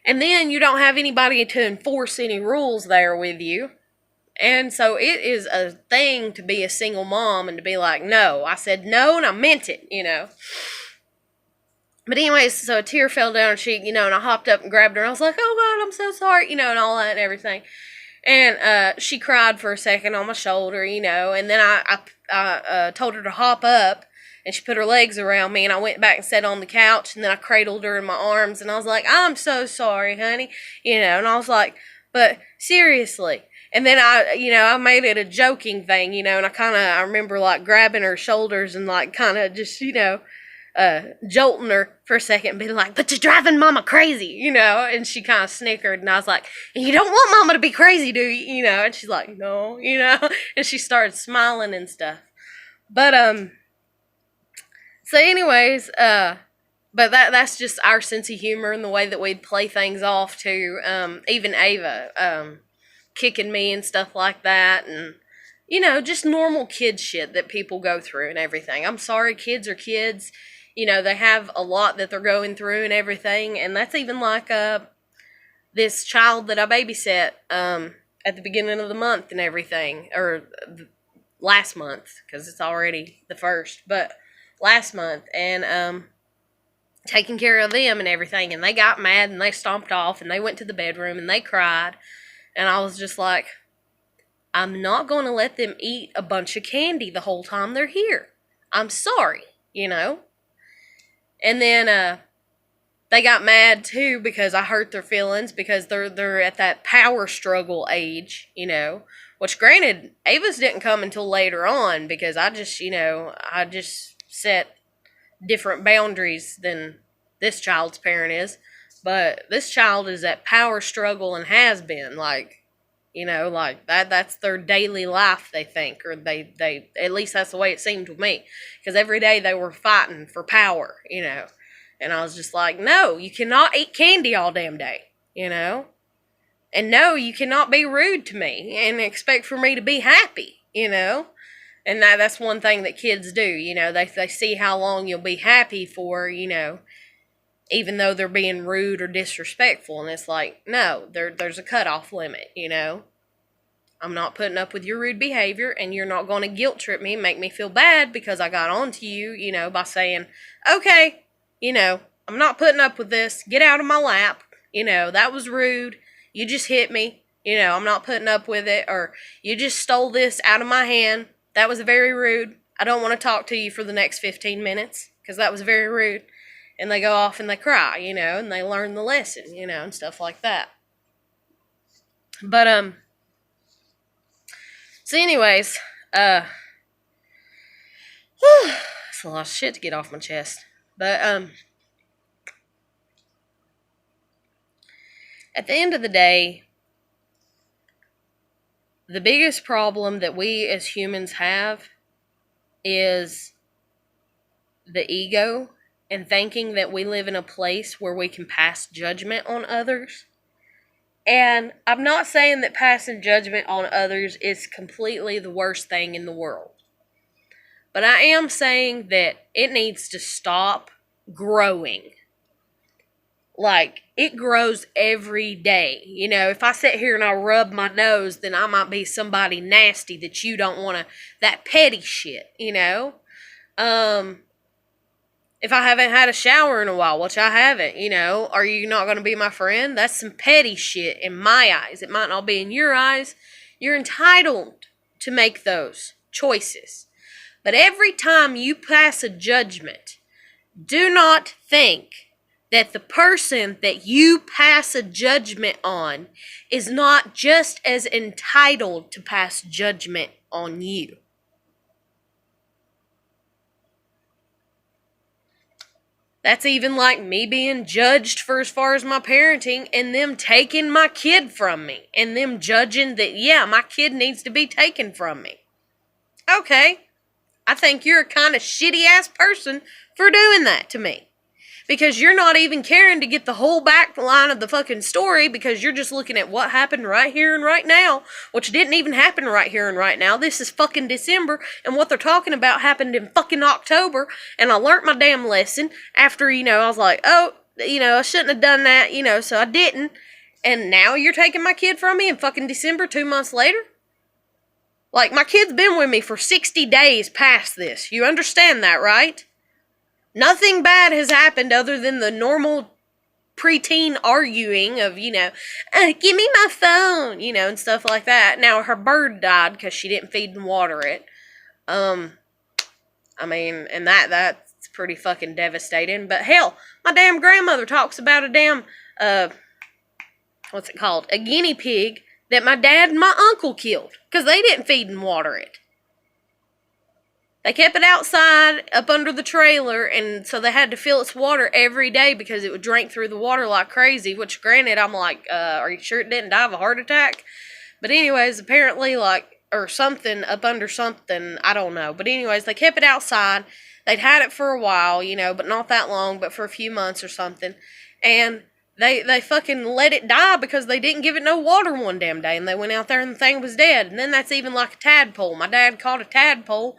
and then you don't have anybody to enforce any rules there with you. And so it is a thing to be a single mom and to be like, no. I said no, and I meant it, But anyways, so a tear fell down her cheek, and I hopped up and grabbed her, and I was like, oh God, I'm so sorry, and all that and everything. And she cried for a second on my shoulder, and then I told her to hop up. And she put her legs around me, and I went back and sat on the couch, and then I cradled her in my arms, and I was like, I'm so sorry, honey, and I was like, but seriously. And then I made it a joking thing, and I remember, like, grabbing her shoulders and, like, kind of just, jolting her for a second and being like, but you're driving mama crazy, you know? And she kind of snickered, and I was like, and you don't want mama to be crazy, do you? You know? And she's like, no, you know? And she started smiling and stuff. But, so anyways, but that's just our sense of humor and the way that we'd play things off too. Even Ava, kicking me and stuff like that, and you know, just normal kid shit that people go through and everything. I'm sorry, kids are kids. You know, they have a lot that they're going through and everything, and that's even like this child that I babysat at the beginning of the month and everything, or last month, because it's already the 1st, but last month, and taking care of them and everything, and they got mad and they stomped off and they went to the bedroom and they cried, and I was just like, I'm not going to let them eat a bunch of candy the whole time they're here. I'm sorry, you know? And then they got mad too because I hurt their feelings because they're at that power struggle age, you know? Which granted, Ava's didn't come until later on because I just set different boundaries than this child's parent is. But this child is at power struggle and has been, like, you know, like that's their daily life, they think, or they at least that's the way it seemed to me, because every day they were fighting for power, you know, and I was just like, no, you cannot eat candy all damn day, you know, and no, you cannot be rude to me and expect for me to be happy, you know, and that's one thing that kids do, you know, they see how long you'll be happy for, you know, even though they're being rude or disrespectful. And it's like, no, there's a cutoff limit, you know. I'm not putting up with your rude behavior, and you're not going to guilt trip me and make me feel bad because I got on to you, you know, by saying, okay, you know, I'm not putting up with this. Get out of my lap. You know, that was rude. You just hit me. You know, I'm not putting up with it. Or you just stole this out of my hand. That was very rude. I don't want to talk to you for the next 15 minutes because that was very rude. And they go off and they cry, you know, and they learn the lesson, you know, and stuff like that. But, so anyways, it's a lot of shit to get off my chest. But, at the end of the day, the biggest problem that we as humans have is the ego and thinking that we live in a place where we can pass judgment on others. And I'm not saying that passing judgment on others is completely the worst thing in the world. But I am saying that it needs to stop growing. Like, it grows every day. You know, if I sit here and I rub my nose, then I might be somebody nasty that you don't want to, that petty shit, you know? If I haven't had a shower in a while, which I haven't, you know, are you not going to be my friend? That's some petty shit in my eyes. It might not be in your eyes. You're entitled to make those choices. But every time you pass a judgment, do not think that the person that you pass a judgment on is not just as entitled to pass judgment on you. That's even like me being judged for as far as my parenting and them taking my kid from me and them judging that, yeah, my kid needs to be taken from me. Okay, I think you're a kind of shitty ass person for doing that to me. Because you're not even caring to get the whole back line of the fucking story, because you're just looking at what happened right here and right now, which didn't even happen right here and right now. This is fucking December, and what they're talking about happened in fucking October, and I learnt my damn lesson after, you know, I was like, oh, you know, I shouldn't have done that, you know, so I didn't, and now you're taking my kid from me in fucking December 2 months later? Like, my kid's been with me for 60 days past this. You understand that, right? Nothing bad has happened other than the normal preteen arguing of, you know, give me my phone, you know, and stuff like that. Now, her bird died because she didn't feed and water it. I mean, and that's pretty fucking devastating. But hell, my damn grandmother talks about a damn, what's it called? A guinea pig that my dad and my uncle killed because they didn't feed and water it. They kept it outside up under the trailer, and so they had to fill its water every day because it would drink through the water like crazy, which granted, I'm like, are you sure it didn't die of a heart attack? But anyways, apparently, like, or something up under something, I don't know. But anyways, they kept it outside. They'd had it for a while, but not that long, but for a few months or something. And they fucking let it die because they didn't give it no water one damn day, and they went out there and the thing was dead. And then that's even like a tadpole. My dad caught a tadpole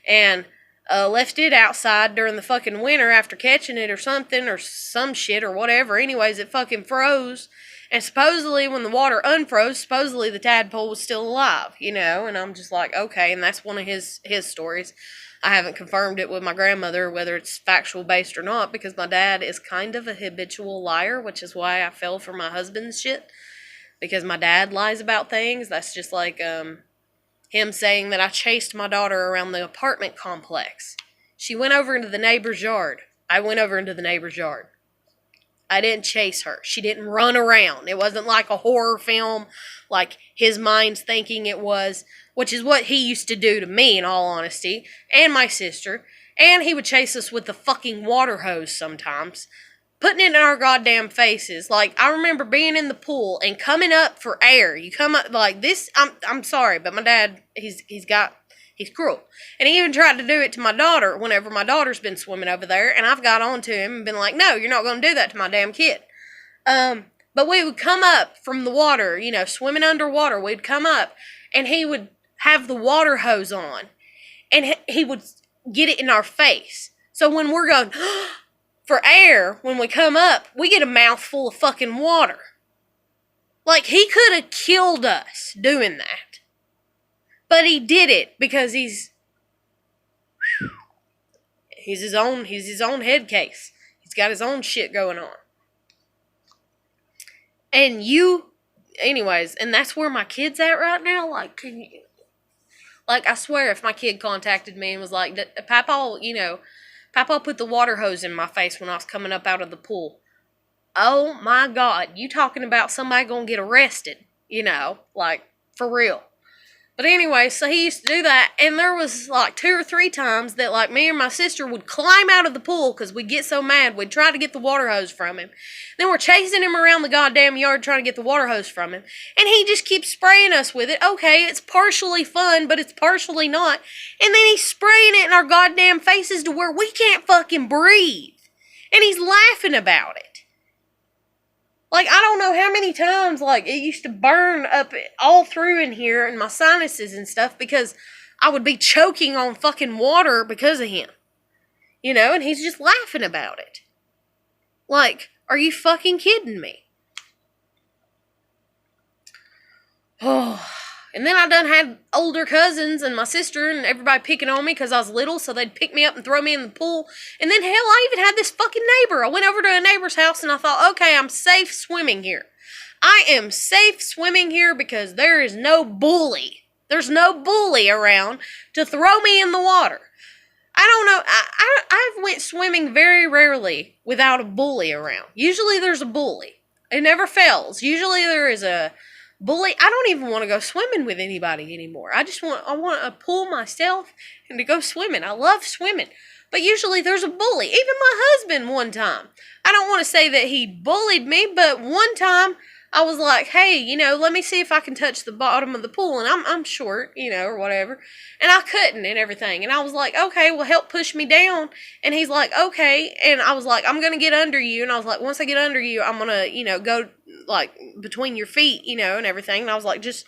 and left it outside during the fucking winter after catching it or something or some shit or whatever. Anyways, it fucking froze. And supposedly when the water unfroze, supposedly the tadpole was still alive, and I'm just like, okay, and that's one of his stories. I haven't confirmed it with my grandmother, whether it's factual based or not, because my dad is kind of a habitual liar, which is why I fell for my husband's shit. Because my dad lies about things. That's just like him saying that I chased my daughter around the apartment complex. She went over into the neighbor's yard. I went over into the neighbor's yard. I didn't chase her. She didn't run around. It wasn't like a horror film, like his mind's thinking it was, which is what he used to do to me, in all honesty, and my sister. And he would chase us with the fucking water hose sometimes, putting it in our goddamn faces. Like, I remember being in the pool and coming up for air. You come up like this. I'm sorry, but my dad, he's cruel. And he even tried to do it to my daughter whenever my daughter's been swimming over there. And I've got on to him and been like, no, you're not going to do that to my damn kid. But we would come up from the water, swimming underwater. We'd come up and he would have the water hose on. And he would get it in our face. So when we're going for air, when we come up, we get a mouthful of fucking water. Like, he could have killed us doing that. But he did it because he's his own head case. He's got his own shit going on. And anyways, and that's where my kid's at right now. Like, I swear, if my kid contacted me and was like, Papa, Papa put the water hose in my face when I was coming up out of the pool. Oh my God, you talking about somebody gonna get arrested, like, for real. But anyway, so he used to do that, and there was like 2 or 3 times that like me and my sister would climb out of the pool because we'd get so mad. We'd try to get the water hose from him. Then we're chasing him around the goddamn yard trying to get the water hose from him, and he just keeps spraying us with it. Okay, it's partially fun, but it's partially not. And then he's spraying it in our goddamn faces to where we can't fucking breathe. And he's laughing about it. Like, I don't know how many times, like, it used to burn up all through in here in my sinuses and stuff because I would be choking on fucking water because of him. And he's just laughing about it. Like, are you fucking kidding me? Oh. And then I done had older cousins and my sister and everybody picking on me because I was little, so they'd pick me up and throw me in the pool. And then, hell, I even had this fucking neighbor. I went over to a neighbor's house and I thought, okay, I'm safe swimming here. I am safe swimming here because there is no bully. There's no bully around to throw me in the water. I don't know. I've went swimming very rarely without a bully around. Usually there's a bully. It never fails. Usually there is a bully. I don't even want to go swimming with anybody anymore. I want to pull myself and to go swimming. I love swimming. But usually there's a bully. Even my husband one time. I don't want to say that he bullied me, but one time I was like, hey, let me see if I can touch the bottom of the pool. And I'm short, or whatever. And I couldn't and everything. And I was like, okay, well, help push me down. And he's like, okay. And I was like, I'm going to get under you. And I was like, once I get under you, I'm going to, go like between your feet, and everything. And I was like, just,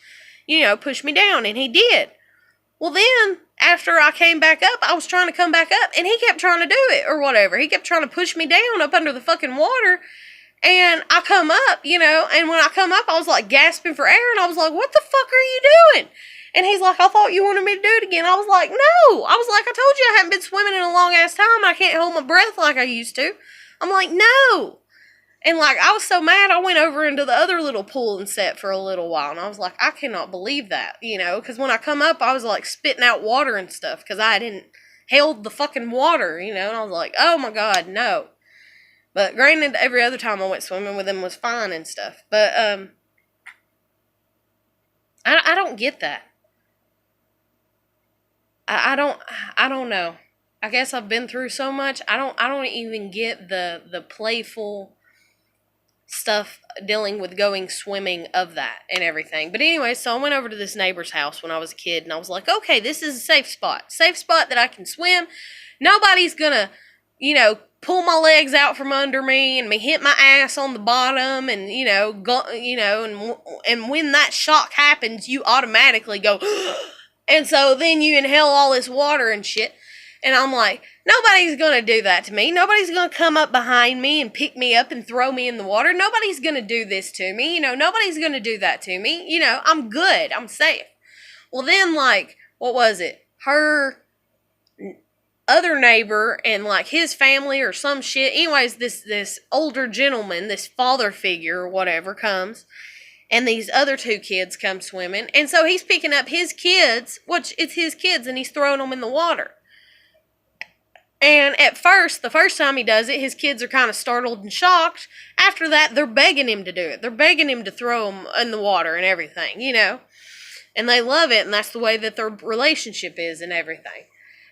push me down. And he did. Well, then after I came back up, I was trying to come back up and he kept trying to do it or whatever. He kept trying to push me down up under the fucking water. And I come up, and when I come up, I was like gasping for air and I was like, what the fuck are you doing? And he's like, I thought you wanted me to do it again. I was like, no. I was like, I told you I haven't been swimming in a long ass time. I can't hold my breath like I used to. I'm like, no. And like, I was so mad, I went over into the other little pool and sat for a little while. And I was like, I cannot believe that, because when I come up, I was like spitting out water and stuff because I hadn't held the fucking water, and I was like, oh my God, no. But granted, every other time I went swimming with him was fine and stuff. But I don't get that. I don't know. I guess I've been through so much. I don't even get the playful stuff dealing with going swimming of that and everything. But anyway, so I went over to this neighbor's house when I was a kid, and I was like, okay, this is a safe spot. Safe spot that I can swim. Nobody's gonna, pull my legs out from under me and me hit my ass on the bottom, and go, and when that shock happens, you automatically go and so then you inhale all this water and shit. And I'm like, nobody's going to do that to me. Nobody's going to come up behind me and pick me up and throw me in the water. Nobody's going to do this to me. Nobody's going to do that to me. I'm good. I'm safe. Well, then, like, what was it? Her other neighbor and, like, his family or some shit. Anyways, this older gentleman, this father figure or whatever comes. And these other two kids come swimming. And so he's picking up his kids, which it's his kids, and he's throwing them in the water. And at first, the first time he does it, his kids are kind of startled and shocked. After that, they're begging him to do it. They're begging him to throw them in the water and everything, And they love it, and that's the way that their relationship is and everything.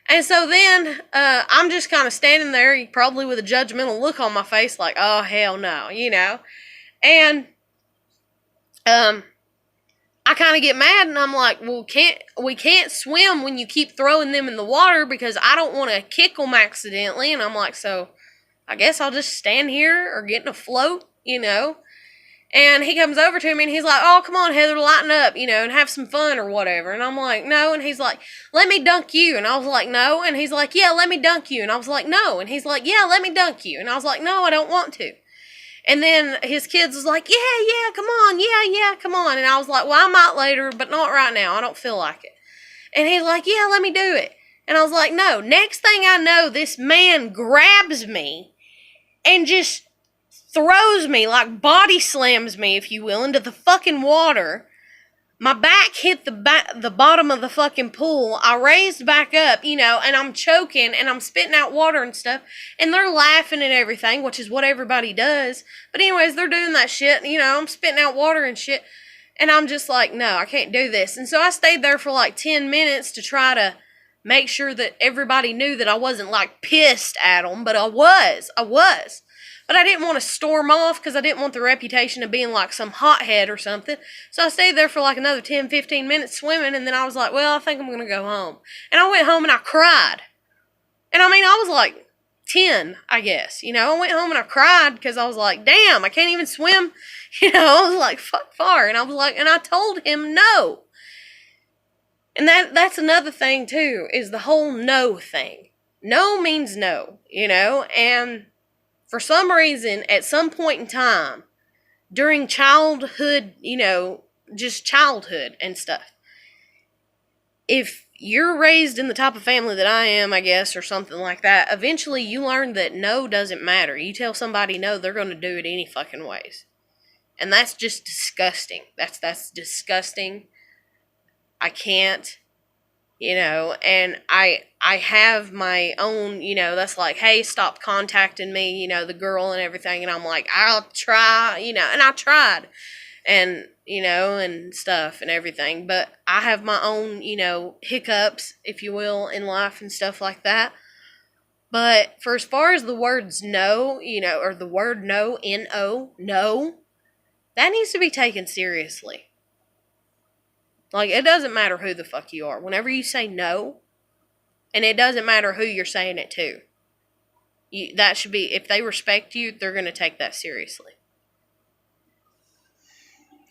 And so then I'm just kind of standing there, probably with a judgmental look on my face, like, oh, hell no, And I kind of get mad, and I'm like, well, we can't swim when you keep throwing them in the water, because I don't want to kick them accidentally. And I'm like, so I guess I'll just stand here or get in a float, And he comes over to me, and he's like, oh, come on, Heather, lighten up, and have some fun or whatever. And I'm like, no. And he's like, let me dunk you. And I was like, no. And he's like, yeah, let me dunk you. And I was like, no. And he's like, yeah, let me dunk you. And I was like, no, I don't want to. And then his kids was like, yeah, come on, yeah, come on. And I was like, well, I might later, but not right now. I don't feel like it. And he's like, yeah, let me do it. And I was like, no. Next thing I know, this man grabs me and just throws me, like body slams me, if you will, into the fucking water. My back hit the bottom of the fucking pool. I raised back up, and I'm choking, and I'm spitting out water and stuff, and they're laughing and everything, which is what everybody does. But anyways, they're doing that shit, I'm spitting out water and shit, and I'm just like, no, I can't do this. And so I stayed there for like 10 minutes to try to make sure that everybody knew that I wasn't like pissed at them, but I was. But I didn't want to storm off, because I didn't want the reputation of being like some hothead or something. So I stayed there for like another 10, 15 minutes swimming, and then I was like, well, I think I'm going to go home. And I went home and I cried. And I mean, I was like 10, I guess. I went home and I cried, because I was like, damn, I can't even swim. I was like, fuck far. And I was like, and I told him no. And that's another thing too, is the whole no thing. No means no, and for some reason, at some point in time, during childhood, just childhood and stuff, if you're raised in the type of family that I am, I guess, or something like that, eventually you learn that no doesn't matter. You tell somebody no, they're going to do it any fucking ways. And that's just disgusting. That's disgusting. I can't. And I have my own, that's like, hey, stop contacting me, the girl and everything. And I'm like, I'll try, and I tried and, and stuff and everything. But I have my own, hiccups, if you will, in life and stuff like that. But for as far as the words no, or the word no, N-O, no, that needs to be taken seriously. Like, it doesn't matter who the fuck you are. Whenever you say no, and it doesn't matter who you're saying it to, that should be, if they respect you, they're going to take that seriously.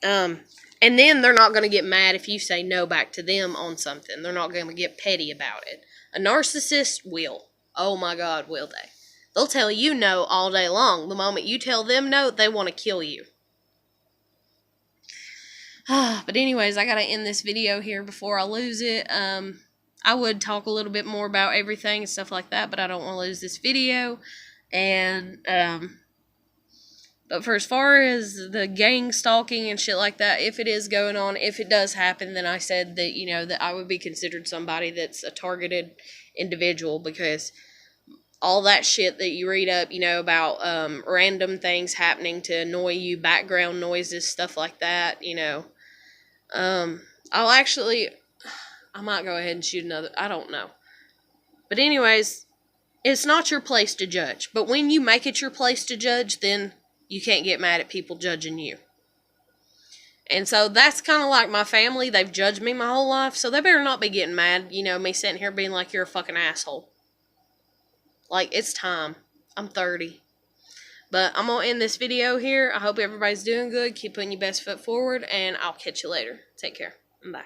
And then they're not going to get mad if you say no back to them on something. They're not going to get petty about it. A narcissist will. Oh my God, will they? They'll tell you no all day long. The moment you tell them no, they want to kill you. But anyways, I gotta end this video here before I lose it. I would talk a little bit more about everything and stuff like that, but I don't want to lose this video. And, but for as far as the gang stalking and shit like that, if it is going on, if it does happen, then I said that, that I would be considered somebody that's a targeted individual, because all that shit that you read up, about random things happening to annoy you, background noises, stuff like that, I'll actually, I might go ahead and shoot another. I don't know. But anyways, it's not your place to judge. But when you make it your place to judge, then you can't get mad at people judging you. And so that's kind of like my family. They've judged me my whole life, so they better not be getting mad, me sitting here being like, you're a fucking asshole. Like, it's time. I'm 30. But I'm going to end this video here. I hope everybody's doing good. Keep putting your best foot forward, and I'll catch you later. Take care. Bye.